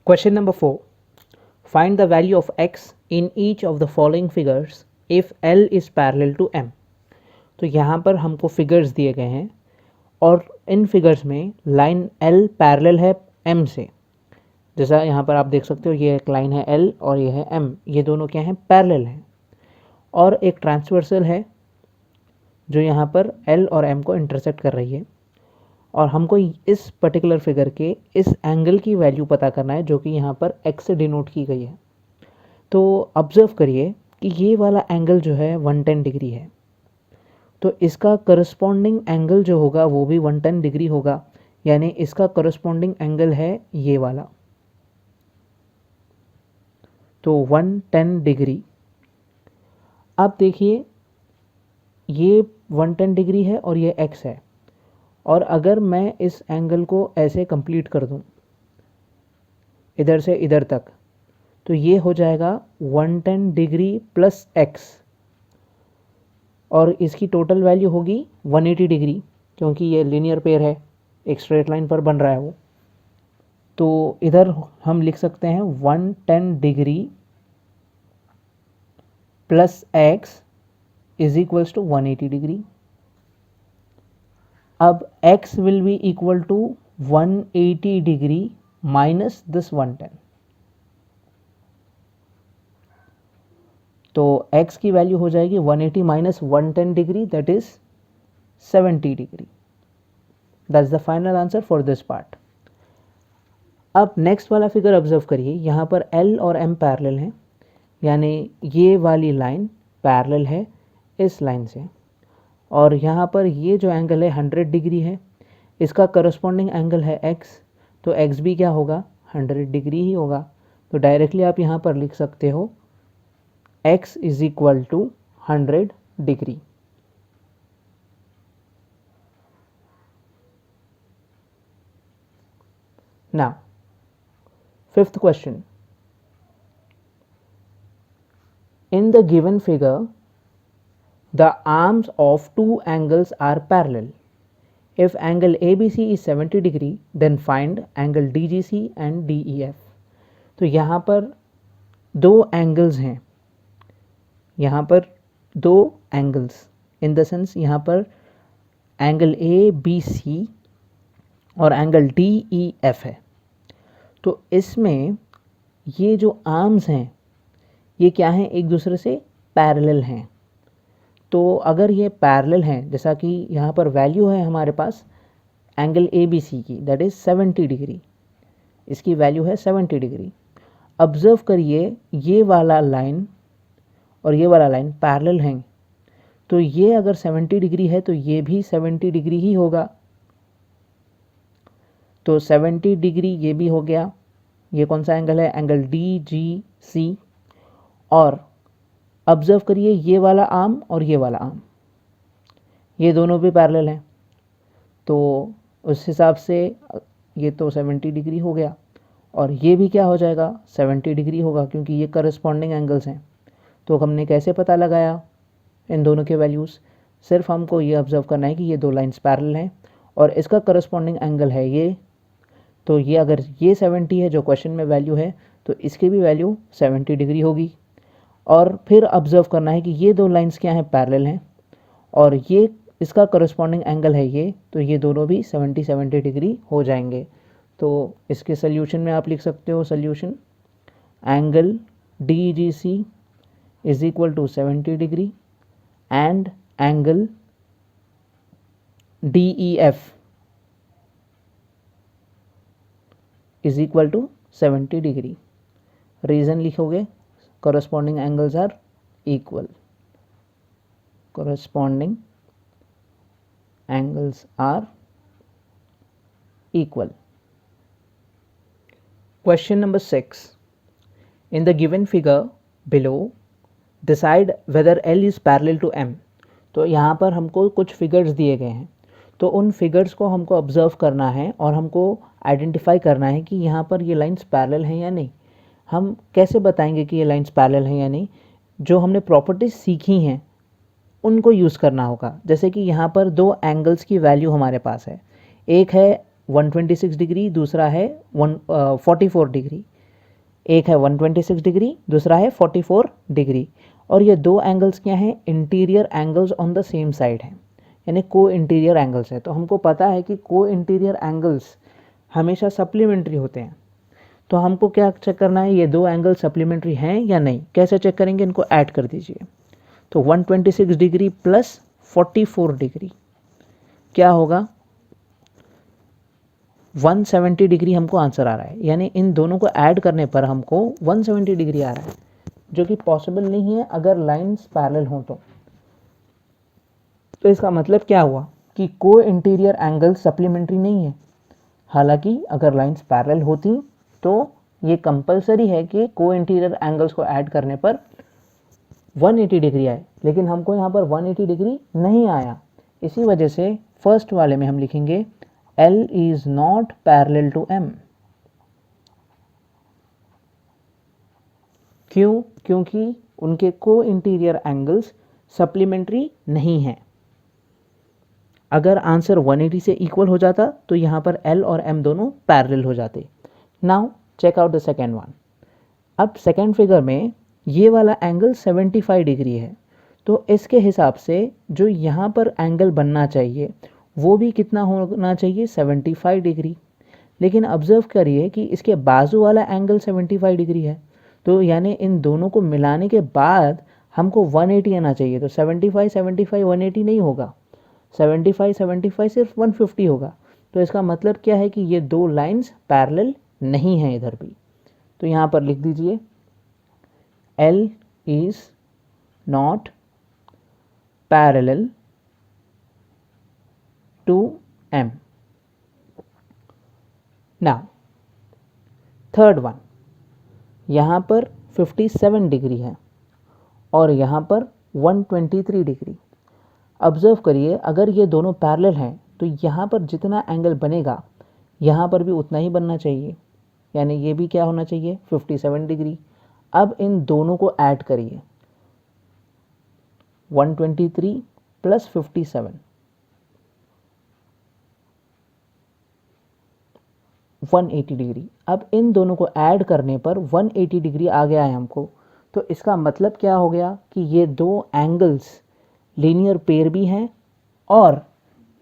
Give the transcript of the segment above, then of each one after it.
Question number 4. Find the value of x in each of the following figures if L is parallel to M. तो यहाँ पर हमको figures दिए गए हैं और इन फिगर्स में लाइन L पैरेलल है M से। जैसा यहाँ पर आप देख सकते हो, ये एक लाइन है L और ये है M, ये दोनों क्या हैं, पैरेलल हैं। और एक ट्रांसवर्सल है जो यहाँ पर L और M को इंटरसेक्ट कर रही है। और हमको इस पर्टिकुलर फिगर के इस एंगल की वैल्यू पता करना है जो कि यहाँ पर x से डिनोट की गई है। तो ऑब्जर्व करिए कि ये वाला एंगल जो है 110 डिग्री है, तो इसका करस्पॉन्डिंग एंगल जो होगा वो भी 110 डिग्री होगा, यानी इसका करस्पॉन्डिंग एंगल है ये वाला, तो 110 डिग्री। अब देखिए ये 110 डिग्री है और ये x है, और अगर मैं इस एंगल को ऐसे कंप्लीट कर दूं इधर से इधर तक, तो ये हो जाएगा 110 डिग्री प्लस x, और इसकी टोटल वैल्यू होगी 180 डिग्री, क्योंकि ये लीनियर पेयर है, एक स्ट्रेट लाइन पर बन रहा है वो। तो इधर हम लिख सकते हैं 110 degree plus x is equals to 180 degree. अब x will be equal to 180 degree minus this 110। तो x की वैल्यू हो जाएगी 180 माइनस 110 degree, that is 70 degree. That's the final answer for this part. अब नेक्स्ट वाला फिगर ऑब्जर्व करिए, यहाँ पर L और M पैरेलल हैं, यानी ये वाली लाइन पैरेलल है इस लाइन से, और यहाँ पर ये जो एंगल है 100 डिग्री है, इसका करस्पॉन्डिंग एंगल है x, तो x भी क्या होगा, 100 डिग्री ही होगा। तो डायरेक्टली आप यहाँ पर लिख सकते हो x is equal to 100 degree. Now fifth question, in the given figure the arms of two angles are parallel. If angle ABC is 70 degree, then find angle DGC and DEF. तो यहाँ पर दो एंगल्स हैं, यहाँ पर दो angles in the sense यहाँ पर एंगल ABC और एंगल DEF है। तो इसमें ये जो आर्म्स हैं ये क्या हैं, एक दूसरे से पैरेलल हैं। तो अगर ये पैरेलल हैं, जैसा कि यहाँ पर वैल्यू है हमारे पास एंगल ABC की, दैट इज़ 70 डिग्री, इसकी वैल्यू है 70 डिग्री। ऑब्जर्व करिए ये वाला लाइन और ये वाला लाइन पैरेलल हैं, तो ये अगर 70 डिग्री है तो ये भी 70 डिग्री ही होगा। तो 70 डिग्री ये भी हो गया। ये कौन सा एंगल है, एंगल DGC। और ऑब्जर्व करिए ये वाला आर्म और ये वाला आर्म, ये दोनों भी पैरेलल हैं, तो उस हिसाब से ये तो 70 डिग्री हो गया, और ये भी क्या हो जाएगा, 70 डिग्री होगा, क्योंकि ये करस्पॉन्डिंग एंगल्स हैं। तो हमने कैसे पता लगाया इन दोनों के वैल्यूज़, सिर्फ हमको ये ऑब्जर्व करना है कि ये दो लाइंस पैरेलल हैं और इसका करस्पॉन्डिंग एंगल है ये। तो ये अगर ये 70 है जो क्वेश्चन में वैल्यू है, तो इसकी भी वैल्यू 70 डिग्री होगी। और फिर ऑब्जर्व करना है कि ये दो लाइंस क्या हैं, पैरेलल हैं, और ये इसका करस्पॉन्डिंग एंगल है ये, तो ये दोनों भी 70 डिग्री हो जाएंगे। तो इसके सोल्यूशन में आप लिख सकते हो, solution angle DGC is equal to 70 degree and angle DEF is equal to 70 degree. Reason लिखोगे, corresponding angles are equal, corresponding angles are equal. Question number 6, in the given figure below decide whether L is parallel to M. तो यहाँ पर हमको कुछ figures दिए गए हैं, तो उन फिगर्स को हमको ऑब्जर्व करना है और हमको आइडेंटिफाई करना है कि यहाँ पर ये लाइंस पैरेलल हैं या नहीं। हम कैसे बताएंगे कि ये लाइंस पैरेलल हैं या नहीं, जो हमने प्रॉपर्टीज सीखी हैं उनको यूज़ करना होगा। जैसे कि यहाँ पर दो एंगल्स की वैल्यू हमारे पास है, एक है 126 डिग्री, दूसरा है 44 डिग्री। एक है 126 डिग्री, दूसरा है 44 डिग्री, और ये दो एंगल्स क्या हैं, interior angles on the same side हैं, यानी को इंटीरियर एंगल्स है। तो हमको पता है कि को इंटीरियर एंगल्स हमेशा सप्लीमेंट्री होते हैं। तो हमको क्या चेक करना है, ये दो एंगल सप्लीमेंट्री हैं या नहीं। कैसे चेक करेंगे, इनको ऐड कर दीजिए। तो 126 डिग्री प्लस 44 डिग्री क्या होगा, 170 डिग्री हमको आंसर आ रहा है, यानी इन दोनों को ऐड करने पर हमको 170 डिग्री आ रहा है, जो कि पॉसिबल नहीं है अगर लाइंस पैरेलल हों तो इसका मतलब क्या हुआ कि को इंटीरियर एंगल सप्लीमेंट्री नहीं है। हालांकि अगर लाइंस पैरेलल होती तो ये कंपलसरी है कि को इंटीरियर एंगल्स को ऐड करने पर 180 डिग्री आए, लेकिन हमको यहाँ पर 180 डिग्री नहीं आया। इसी वजह से फर्स्ट वाले में हम लिखेंगे L is not parallel to M। क्यों, क्योंकि उनके को इंटीरियर एंगल्स सप्लीमेंट्री नहीं हैं। अगर आंसर 180 से इक्वल हो जाता तो यहाँ पर L और M दोनों पैरेलल हो जाते। Now check out the second one. अब सेकेंड फिगर में ये वाला एंगल 75 डिग्री है, तो इसके हिसाब से जो यहाँ पर एंगल बनना चाहिए वो भी कितना होना चाहिए, 75 डिग्री। लेकिन ऑब्जर्व करिए कि इसके बाजू वाला एंगल 75 डिग्री है, तो यानी इन दोनों को मिलाने के बाद हमको 180 आना चाहिए। तो 75 75 180 नहीं होगा, 75 75 सिर्फ 150 होगा। तो इसका मतलब क्या है कि ये दो लाइंस पैरेलल नहीं हैं इधर भी। तो यहाँ पर लिख दीजिए L is not parallel to M। Now third one, यहाँ पर 57 डिग्री है और यहाँ पर 123 डिग्री। ऑब्जर्व करिए, अगर ये दोनों पैरेलल हैं तो यहाँ पर जितना एंगल बनेगा यहाँ पर भी उतना ही बनना चाहिए, यानी ये भी क्या होना चाहिए, 57 डिग्री। अब इन दोनों को ऐड करिए, 123 प्लस 57 180 डिग्री। अब इन दोनों को ऐड करने पर 180 डिग्री आ गया है हमको। तो इसका मतलब क्या हो गया कि ये दो एंगल्स लीनियर पेयर भी हैं और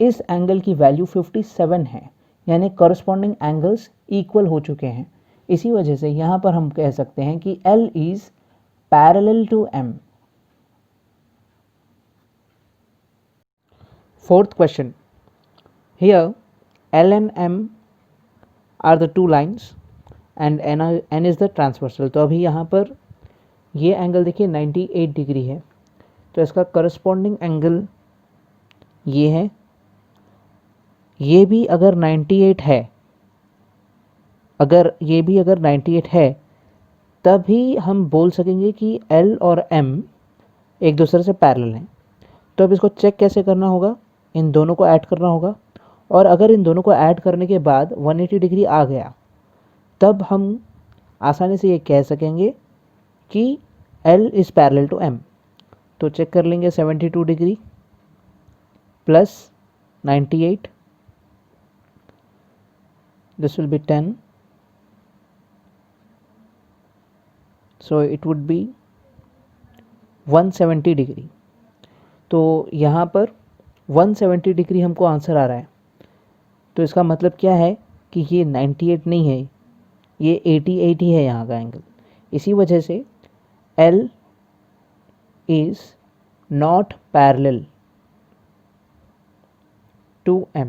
इस एंगल की वैल्यू 57 है, यानी करस्पॉन्डिंग एंगल्स इक्वल हो चुके हैं। इसी वजह से यहाँ पर हम कह सकते हैं कि L is parallel to M। Fourth question, here L and M are the two lines and N is the transversal। तो अभी यहाँ पर ये एंगल देखिए 98 डिग्री है, तो इसका करस्पॉन्डिंग एंगल ये है। ये भी अगर 98 है, अगर ये भी अगर 98 है तभी हम बोल सकेंगे कि L और M एक दूसरे से पैरेलल हैं। तो अब इसको चेक कैसे करना होगा, इन दोनों को ऐड करना होगा, और अगर इन दोनों को ऐड करने के बाद 180 डिग्री आ गया तब हम आसानी से ये कह सकेंगे कि L is parallel to M। तो चेक कर लेंगे, 72 degree plus 98, this will be 10, so it would be 170 degree. तो यहाँ पर 170 डिग्री हमको आंसर आ रहा है। तो इसका मतलब क्या है कि ये 98 नहीं है, ये 88 ही है यहाँ का एंगल। इसी वजह से L is not parallel to M।